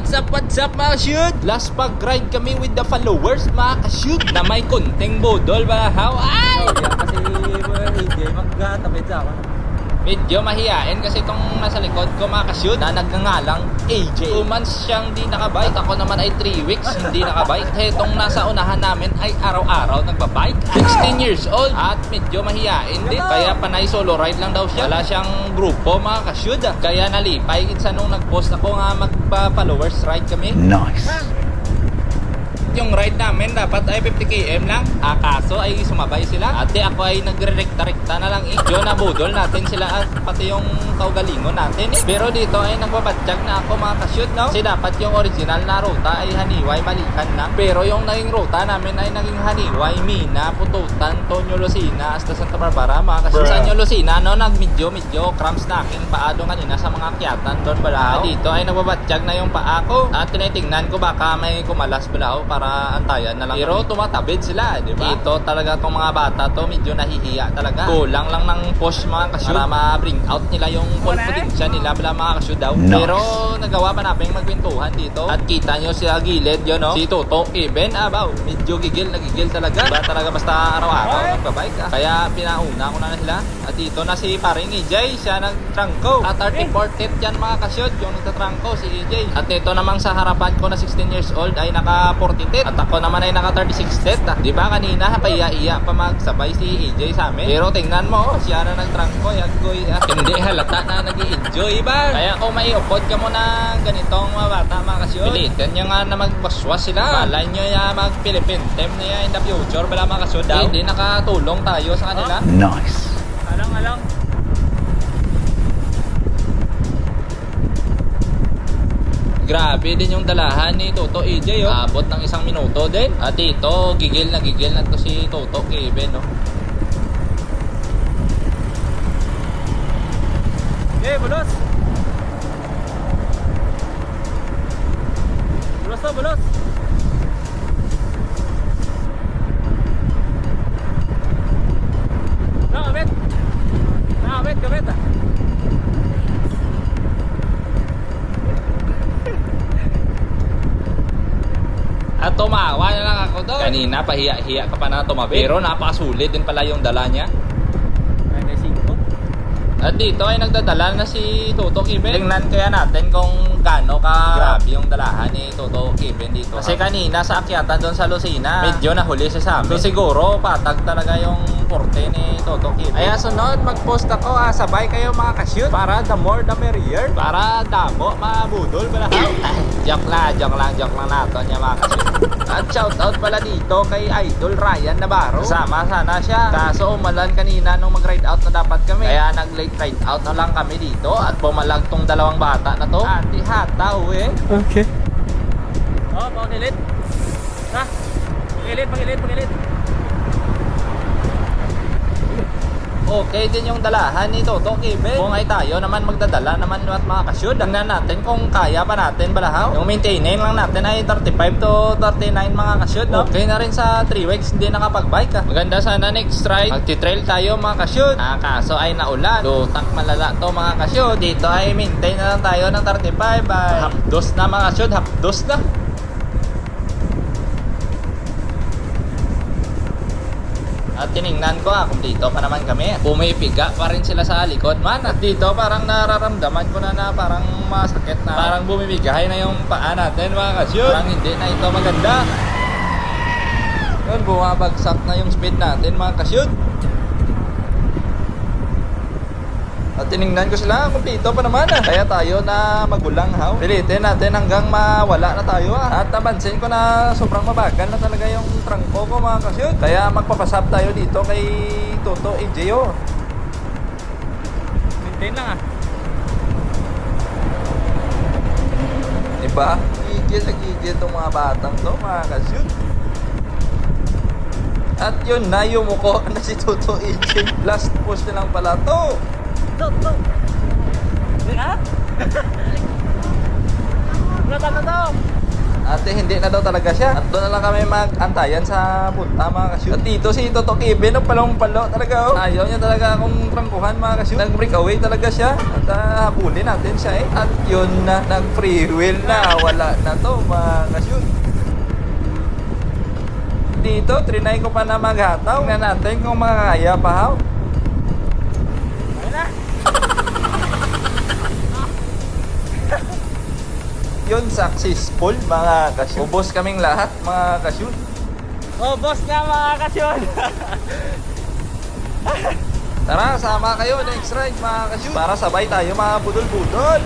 What's up mga ka-shoot? Last pag-ride kami with the followers mga ka-shoot na may kunting budol ba? How? Ay! Kasi hindi magkatapid sa ako. Medyo mahihain kasi itong nasa likod ko mga ka-shoot na nagngangalang AJ. 2 months siyang di nakabike. At ako naman ay 3 weeks hindi nakabike. Itong nasa unahan namin ay araw-araw nagbabike. 16 years old at medyo mahihain din. Kaya panay solo ride lang daw siya. Wala siyang grupo mga ka-shoot. Kaya nalipay sa nung nag-post ako nga magpa-followers ride kami. Nice. Yung ride namin dapat ay 50 km lang. Kaso ay sumabay sila. Ate ako ay nagre-rekta-rekta na lang eh. Yun nabudol natin sila at pati yung kaugalingon natin eh. Pero dito ay nagbabatsyag na ako mga ka-shoot no. Kasi dapat yung original na ruta ay Haniway Malikan na. Pero yung naging ruta namin ay naging Haniway Mina, Pututan, Tonyo Lucena hasta Santa Barbara mga ka-shoot. Sa Tonyo Lucena no medyo cramps na aking paa doon kanina sa mga akyatan doon Balao. Dito ay nagbabatsyag na yung paa ko. At tinitingnan ko baka may kumalas Balao para antayan na lang. Pero tumatabid sila, di ba? Dito talaga tong mga bata to medyo nahihiya talaga. Kulang lang ng push mga ka-shoot para ma-bring out nila yung full potential nila bala mga ka-shoot daw. Nice. Pero nagawa pa namin magkwentuhan dito. At kita nyo sa gilid yun, no? Si Toto even abaw. Medyo nagigil talaga. Diba talaga basta araw-araw nagbabike ah. Kaya pinauna ko na sila. At dito na si paring EJ, siya nagtrangko. At 34th yan mga ka-shoot, yung nagtatrangko si EJ. At ito namang sa harapan ko na 16 years old ay naka 40 at ako naman ay naka 36 tet. Di ba kanina paiya-iya pa magsabay si EJ sa amin. Pero tingnan mo, siya na nagtrangko. Hindi halata na nag-i-enjoy ba? Kaya kung may upod ka mo na ganitong mga bata mga kasyon, pilitin nyo nga na magbaswas sila. Malay nyo ya mag-Philippine team niya in the future. Bala mga kasyon daw. Hindi nakatulong tayo sa kanila. Nice. Alang. Grabe din yung dalahan ni Toto EJ, oh. Abot ng 1 minuto din. At ito, gigil na to si Toto Kevin, no? Okay, bulos. Bulos. Nakabit. At tumawa na lang ako doon. Kanina, pahiya-hiya ka pa na tumabi. Pero napakasulit din pala yung dala niya. At dito ay nagdadala na si Toto Kevin. Tingnan kaya natin kung gaano ka grabe yung dalahan ni Toto Kevin dito. Kasi kanina sa akyatan doon sa Lucena, medyo nahuli siya sa amin. So siguro patag talaga yung porte ni Toto Kevin. Kaya sunod mag-post ako, sabay kayo mga ka-shoot. Para the more the merrier. Para damo, mabudol pala. Joke lang nato niya mga ka-shoot. At shoutout pala dito kay Idol Ryan Navarro. Kasama sana siya. Kaso umalan kanina nung mag-ride out na dapat kami. Kaya nag-late ride out na lang kami dito. At pumalag tong dalawang bata na to. Ati hataw eh. Okay. Oh, pakilit. Ha? Pakilit. Okay din yung dalahan ni Toto Kevin. Kung ay tayo naman magdadala naman at mga ka-shoot, tingnan natin kung kaya pa natin balahaw. Yung maintaining lang natin ay 35 to 39 mga ka-shoot, no? Okay na rin sa 3 weeks hindi nakapag-bike ah. Maganda sana next ride. Magti-trail tayo mga ka-shoot. Kaso ay naulan. Lutak malala to mga ka-shoot. Dito ay maintain na lang tayo ng 35 ay hapdos na mga ka-shoot. Hapdos na. At tiningnan ko kung dito pa naman kami. Pumipiga pa rin sila sa likod man. At dito parang nararamdaman ko na parang masakit na. Parang bumibigay na yung paa natin mga ka-shoot. Parang hindi na ito maganda. Yun, bumabagsak na yung speed natin mga ka-shoot. At tiningnan ko sila kung dito pa naman Kaya tayo na magulang haw. Pilitin natin hanggang mawala na tayo At napansin ko na sobrang mabagal na talaga yung trangko ko mga ka-shoot. Kaya magpapasab tayo dito kay Toto EJ. Maintain lang Diba? Gigil itong mga batang to mga ka-shoot. At yun na, yumuko na si Toto EJ. Last push na lang pala to. To. Ha? Wala to. At hindi na daw talaga siya. At doon na lang kami mag-antayan sa punta mga kashoot. At dito si Toto Kevin, ang palong-palo talaga oh. Ayaw niya talaga akong trangkuhan mga kashoot. Nag-breakaway talaga siya. At habulin natin siya eh. At yun na, nag-free wheel na. Wala na to mga kashoot. Dito, trinay ko pa na maghataw. Tingnan natin kung makakaya pa haw. Ayun na. Yun, successful mga kashoot. Ubos kaming lahat mga kashoot. Oh, boss na mga kasyon. Tara, sama kayo next ride mga kashoot. Para sabay tayo mga budol-budol.